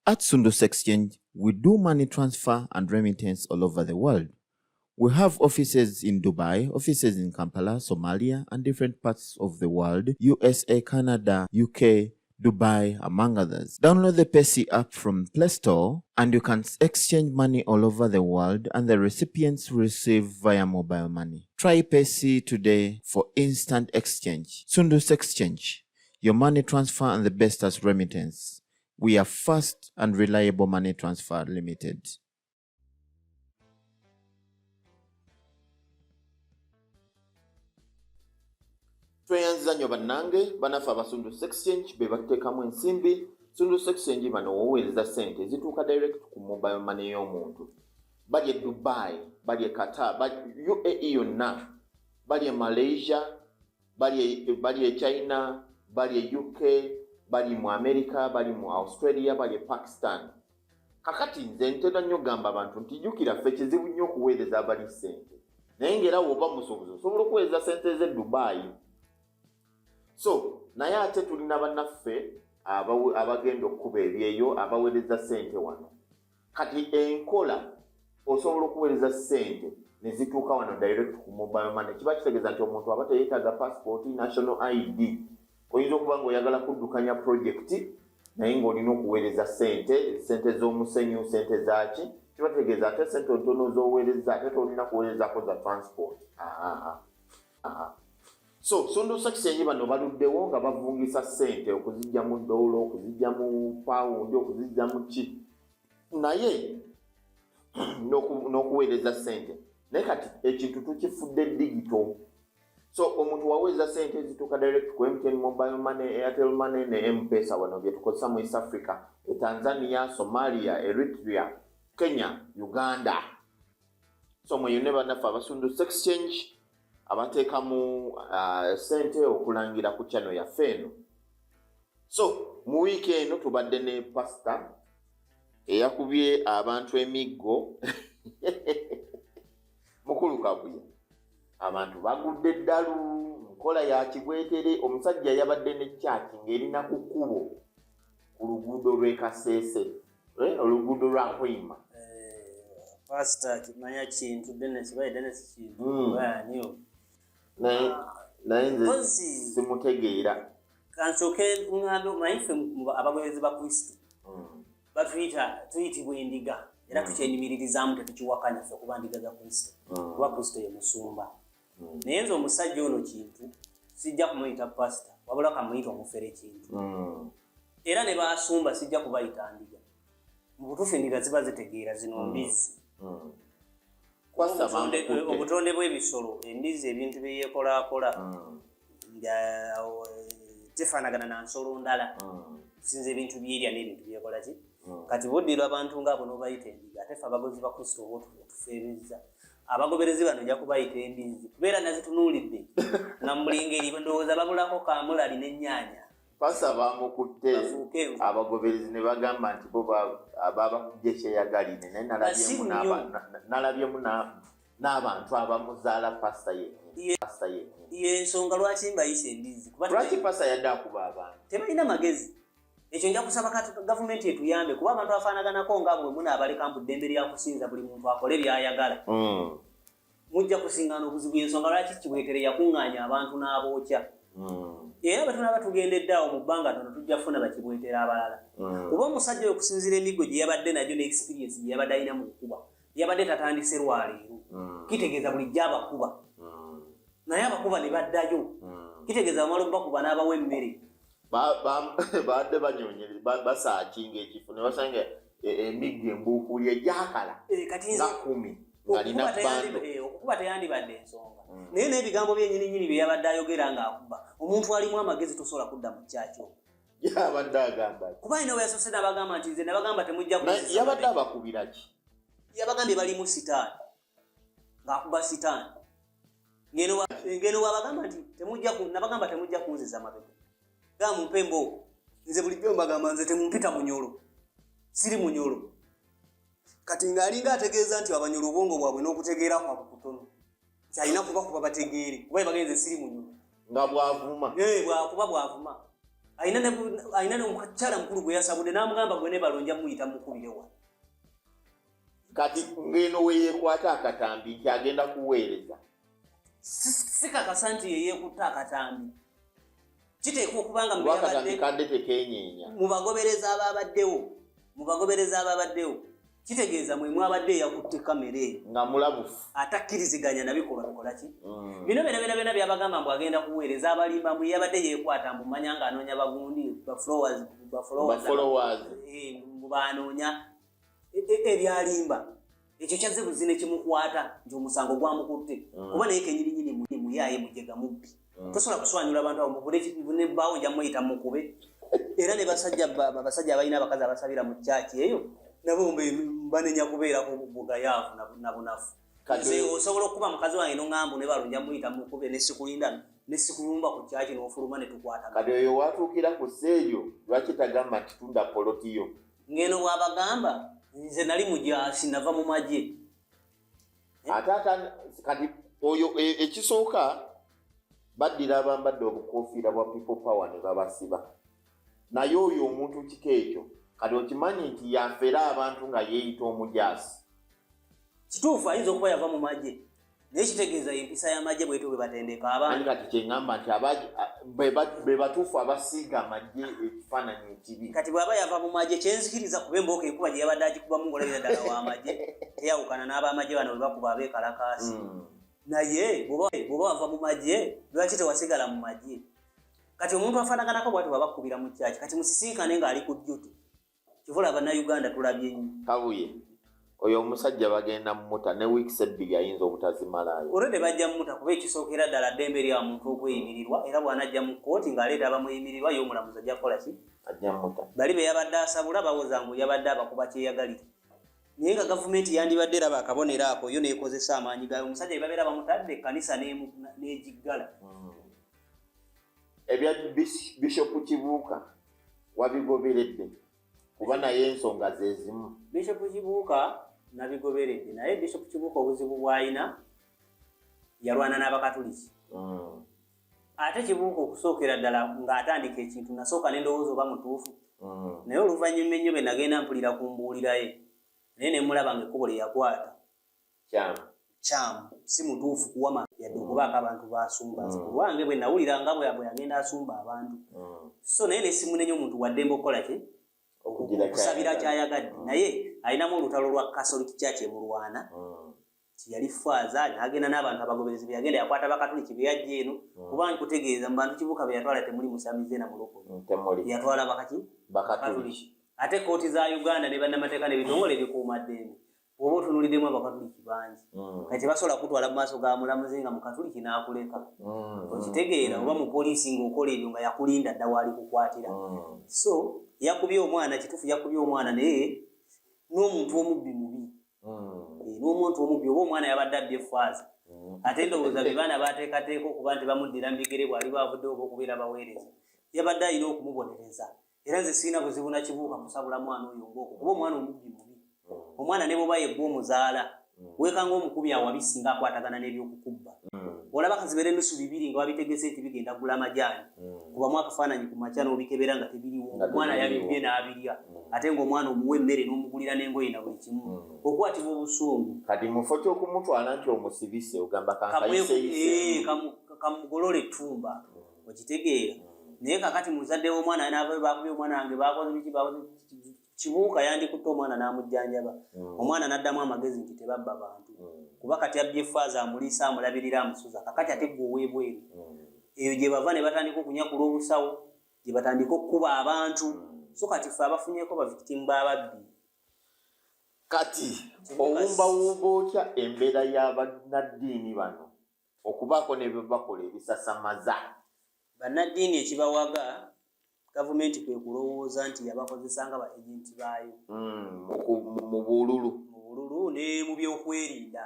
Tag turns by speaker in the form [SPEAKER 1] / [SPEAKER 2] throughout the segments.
[SPEAKER 1] At Sundus Exchange, we do money transfer and remittance all over the world. We have offices in Dubai, offices in Kampala, Somalia, and different parts of the world, USA, Canada, UK, Dubai, among others. Download the Pesi app from Play Store and you can exchange money all over the world and the recipients receive via mobile money. Try Pesi today for instant exchange. Sundus Exchange, your money transfer and the best as remittance. We are fast and reliable money transfer limited. Tweyanziza nnyo bannange banafe aba Sundus Exchange be bateekamu ensimbi. Sundus Exchange bano woweereza ssente zituuka direct ku mobile money y'omuntu. Bali e Dubai, bali e Qatar, bali UAE yonna, bali e Malaysia, bali e China, bali e UK, bali mu America, bali mu Australia, bali e Pakistan. Kakati nze ntera nnyo gamba abantu nti jjukira ffe kizibu nnyo okuweereza abali ssente. Naye ng'era bw'oba musobozi osobola okuweereza ssente z'e Dubai. So, naye ate tulina bannaffe abagenda okuba ebyeyo abaweereza ssente wano. Kati enkola osobola okuweereza ssente ne zituuka wano direct ku mobile money. Kiba kitegeeza nti omuntu aba teyeetaaga passport, national ID. Oyinza okuba ng'oyagala kuddukanya project naye ng'olina okuweereza ssente z'omusenyu, ssente zaaki. Kiba kitegeeza ate ssente ntono z'oweereza ate tolina kuweerezaako za transport. So, Sundus Exchange bano baluddewo nga bavungisa ssente okuzijja mu doolo, okuzijja mu pound, okuzijja mu ki. Naye n'okuweereza ssente. Naye kati ekintu tukifudde digital. So, omuntu waweereza ssente zituuka direct ku MTN Mobile Money, Airtel Money ne M-Pesa wano bye tukozesa mu East Africa, e Tanzania, Somalia, Eritrea, Kenya, Uganda. So, mweyune bannaffe aba Sundus Exchange abateekamu ssente okulangira ku channel yaffe eno. So, mu wiiki eno tubadde ne pasita eyakubye abantu emiggo mukulu kabuye. Abantu bagudde eddalu, nkola ya kigwetere. Omusajja yabadde ne chaati ng'erina ku kkubo ku luguudo lw'e Kasese, oluguudo lwa Nkwima.
[SPEAKER 2] Pastor kimanya kintu Dennis baye Dennis kintu niyo.
[SPEAKER 1] Naye nze simutegeera.
[SPEAKER 2] Kansoke ngando maife abagoberezi ba Kristo. Tuyitibwa endigga. Era tukyenyimiririzamu tetukiwakanya ffe kuba ndiga za Kristo. Kuba Kristo ye musumba. Naye nze omusajja ono kintu sijja kumuyita pastor wabula kamuyita omufere kintu. Era ne basumba sijja kubayita ndiga. Mu butuufu endiga ziba zitegeera zino mbizi. Obutonde bw'ebisolo embizi ebintu byeyekolaakola tefaanagana na nsolo ndala tusinza ebintu byerya n'ebintu byekola ki. Kati boddira abantu ng'abo n'obayita endiga ate ffe abagoberezi ba Kristo otufeebezza. Abagoberezi bano ojja kubayita embizi kubeera nazitunuulidde nga mulingeri ndowooza babulako kaamulali n'ennyaanya.
[SPEAKER 1] Pasa bamukutte abagoberezi ne bagamba nti bo babakujja ekyeyagalire naye nalabyemu n'abantu abamuzaala pasta yennyini.
[SPEAKER 2] Ensonga lwaki mbayise embizi?
[SPEAKER 1] Lwaki pasta yadde akuba abantu?
[SPEAKER 2] Tebalina magezi. Ekyo nja kusaba gavumenti etuyambe kuba abantu afaanaganako nga bwe munaabaleka mu ddembe lya kusinza buli muntu akole by'ayagala. Mujja kusingana obuzibu. Ensonga lwaki Kibwetere yakuŋŋaanya abantu n'abookya. Era bwe tunaaba tugendedde awo mu bbanga tono tujja kufuna bakibwetera abalala. Kuba omusajja oyo okusinziira emiggo gye yabadde nagyo ne experience gye yabadde alina mu kukuba yabadde tatandise lwaleero. Kitegeeza bulijjo abakuba. Naye abakuba ne baddayo. Kitegeeza bamala okubakuba n'abawa emmere.
[SPEAKER 1] Badde banyoonyere basaakinga ekifo ne basanga emiggo embuukulye egyakala nga 10 ng'alina bbando.
[SPEAKER 2] Okukuba teyandibadde ensonga. Naye n'ebigambo byennyininyini bye yabadde ayogera ng'akuba omuntu alimu amagezi tosobola kudda mu kyakyo.
[SPEAKER 1] Yabadde agamba
[SPEAKER 2] kuba ino yasose n'abagamba nti nze nabagamba temujja
[SPEAKER 1] kuziza. Yabadde abakubira ki?
[SPEAKER 2] Yabagambye balimu sitaani ng'akuba sitaani. Ngeno wabagamba nti nabagamba temujja kunziza mabega. Gamumpe embooko. Nze bulijjo mbagamba nze temumpita munyolo. Siri munyolo. Kati ng'alinga ategeeza nti abanyolo obwongo bwabwe n'okutegeera kwabwe kutono. Kyalina kuba bategeere. Kuba bagenze siri munyolo.
[SPEAKER 1] Nga bwavuma.
[SPEAKER 2] Bwakuba bwavuma. ayina omukyala mukulu gwe yasabudde n'amugamba gwe ne balonja muyita mukubire wa
[SPEAKER 1] kati ngeno weyekwata akatambi nti agenda kuweereza
[SPEAKER 2] sikakasa nti yeyekutta akatambi kiteekwa okubanga
[SPEAKER 1] kadde tekenyeenya
[SPEAKER 2] mu bagobereza ababaddewo kitegeeza mwe mwabadde yakutte kamera eyo
[SPEAKER 1] nga mulabufu
[SPEAKER 2] atakkiriziganya nabikolwa bikolaki bino byonna byabagamba mbu agenda kuweereza abalimba mbu yabadde yeekwata mbu manya ng'anoonya bagundi mbu banoonya ebyalimba ekyo kyazze buzi ne kimukwata nti omusango gwamukutte kuba naye kenyirinyini muyaaye mujega mubbi tosobola kuswanyula abantu abo bune bbaawo nja muyita mukube era ne basajja abalina abakazi abasabira mu kyaki eyo nabo banenya kubeerako bugayaavu na bunafu osobola okuba mukazi wange noŋŋambu ne balonja muyita mukube nesikulinda nesikulumba ku kyaki n'ofuluma ne tukwata
[SPEAKER 1] kati oyo watuukira ku sseeyo lwaki tagamba nti tunda polotiyo
[SPEAKER 2] ngeno bwabagamba nze nali mujaasi nava mu magye
[SPEAKER 1] ate kati oyo ekisooka baddira abambadde obukofiira bwa people power ne babasiba naye oyo omuntu kiko ekyo kati okimanyi nti yafera abantu nga yeeyita omujaasi
[SPEAKER 2] kituufu ayinza okuba yava mu magye naye kitegeeza empisa y'amagye bwetyo bwe batendeka abantu
[SPEAKER 1] kati kyeŋŋamba nti be batuufu abasiiga amagye ekifaananyi ekibi
[SPEAKER 2] kati bw'aba yava mu magye kyenzikiriza kuba embooka ekuba gye yabadde agikubamu ng'olabira ddala w'amagye teyawukana n'abamagye bano bwe bakuba abeekalakaasi naye bw'oba wava mu magye lwaki tewasigala mu magye kati omuntu afaanaganako bwati bwabakubira mu kyaki kati musisinkane ng'ali ku duty kivula bannayuganda tulabye nnyo
[SPEAKER 1] kabuye oyo omusajja bagenda mmuta ne wiiki ebbiri ayinza obutazimalayo
[SPEAKER 2] olwedde bajja mmuta kuba ekisookera ddala ddembe lya muntu okweyimirirwa era bw'anajja mu kkooti ng'aleeta abamuyimirirwa ye omulamuzi ajja kukola ki
[SPEAKER 1] ajja mmuta
[SPEAKER 2] bali be yabadde asabula bawoza ngu yabadde abakuba kyeyagalira naye nga gavumenti yandibadde eraba akabonero ako yo neekozesa amaanyi gayo omusajja bebabeera bamutadde ekkanisa n'egiggala
[SPEAKER 1] ebya bishopu kibuuka wabigoberedde kuba naye ensonga ze zimu
[SPEAKER 2] bishopu kibuuka nabigoberedde naye bishopu kibuuka obuzibu bw'alina yalwana n'abakatuliki ate kibuuka okusookera ddala ng'atandika ekintu nasooka n'endowooza oba mutuufu naye oluvannyuma ennyo be nagenda mpulira kumbuuliraye naye ne mulaba ng'ekkubo lye yakwata kyamu si mutuufu kuwama yadde okubaako abantu basumba olwange bwe nawulira nga bwe yagenda asumba abantu so naye nesimunenye omuntu waddembe okukola ki okusabira kyayagadde naye alinamu olutalo lwa Catholic Church emulwana tiyali faaza n'agenda n'abantu abagoberezi be yagenda yakwata bakatuliki be yajja eno kuba nkutegeeza mu bantu kibuuka be yatwala temuli musamize na mulokole yatwala bakatuliki ate kooti za Uganda ne bannamateeka n'ebitongole ebikuuma ddembe oba otunuliddemu abakatuliki bangi kati tebasobola kutwala mu maaso ga mulamuzi nga mukatuliki n'akuleka okitegeera oba mu poliisi ng'okola ebyo nga yakulinda dda waali kukwatira so yakubye omwana kituufu yakubye omwana naye n'omuntu omubbi mubi n'omuntu omubbi oba omwana yabadde abbye faaza ate ndowooza be baana bateekateeka okuba nti bamuddira mu bigere bw'ali bavudde oba okubeera baweereza yabadde alina okumubonereza era nze sirina buzibu na kibuuka kusabula mwana oyo ng'okwo kuba omwana omubbi mubi omwana ne bwoba yegwa omuzaala weekanga omukubi awabisinga akwatagana n'ebyokukubba olaba kazibeera ennusu bibiri nga wabitegese nti bigenda gula amajaani kubamu akafaananyi ku makya n'obikebera nga tebiriwo omwana yabibbye n'abirya ate ng'omwana omuwa emmere n'omugulira n'engoye na buli kimu okwatibwa obusungu
[SPEAKER 1] kati mufo ky'okumutwala nti omusibise ogamba
[SPEAKER 2] kamugolole ettumba okitegeera naye kakati muzadde w'omwana bakubye omwana wange bakoze biki kibuuka yandikutte omwana n'amujjanjaba omwana n'addamu amagezi nti tebabba bantu kuba kati abbye faaza amuliisa amulabirira amusuza kakati ate gwe oweebweru eyo gye bava ne batandika okunyakula obusawo gye batandika okkuba abantu so kati ffe abafunyeko bavictimu b'ababbi
[SPEAKER 1] kati owumbawumba otya embeera y'abannaddiini bano okubaako ne bye bakola ebisasamaza
[SPEAKER 2] bannaddiini ekibawaga gavumenti kwe kulowooza nti yabakozesa nga baagenti baayo
[SPEAKER 1] mu bululu
[SPEAKER 2] ne mu byokwerinda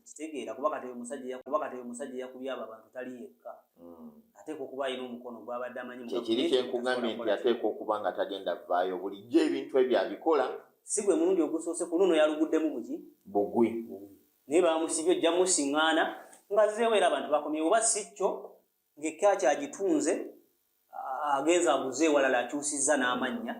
[SPEAKER 2] kitegeera kuba kati omusajja yakubye abo abantu tali yekka ateeka okuba alina omukono gwabadde amanyi
[SPEAKER 1] kyekiri kyenkugambye nti ateeka okuba nga tagenda vaayo bulijjo ebintu ebyo abikola
[SPEAKER 2] si gwe mulundi ogusoose ku luno yaluguddemu buki
[SPEAKER 1] bugwi
[SPEAKER 2] naye bamusibye ojja musiŋŋaana nga zeewo era abantu bakomye oba si kyo ng'ekka kyagitunze agenza aguze walala akyusizza n'amannya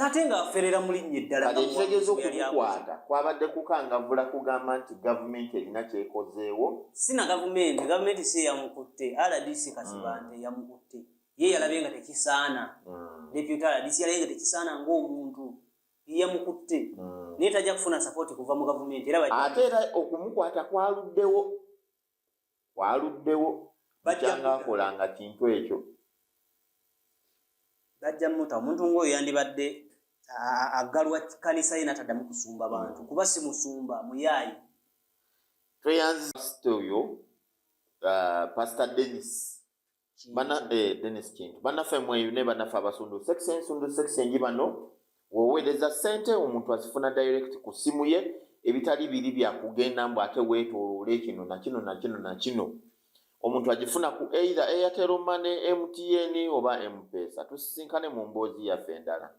[SPEAKER 2] ate ng'aferera mu linnya eddala
[SPEAKER 1] kale ekitegeeza okumukwata kwabadde kukangavvula kugamba nti gavumenti erina kyekozeewo
[SPEAKER 2] sina gavumenti si yamukutte RDC Kasibante yamukutte ye yalabye nga tekisaana deputy RDC yalabye nga tekisaana ng'omuntu yamukutte naye tajja kufuna sapoti kuva mu gavumenti
[SPEAKER 1] ate era okumukwata kwaluddewo kyanga akolanga kintu ekyo
[SPEAKER 2] bajja muta omuntu ng'oyo yandibadde aggalwa kanisa ye n'ataddamu kusumba bantu kuba si musumba muyaayi
[SPEAKER 1] tweyanzisita oyo pastor Dennis Kintu bannaffe mweyo ne bannaffe abasundu section bano woweereza ssente omuntu azifuna direct ku simu ye ebitali biri byakugenda mbu ate weetooloole kino na kino omuntu agifuna ku either Airtel Money, MTN oba M-Pesa. Tusisinkane mu mboozi yaffe endala.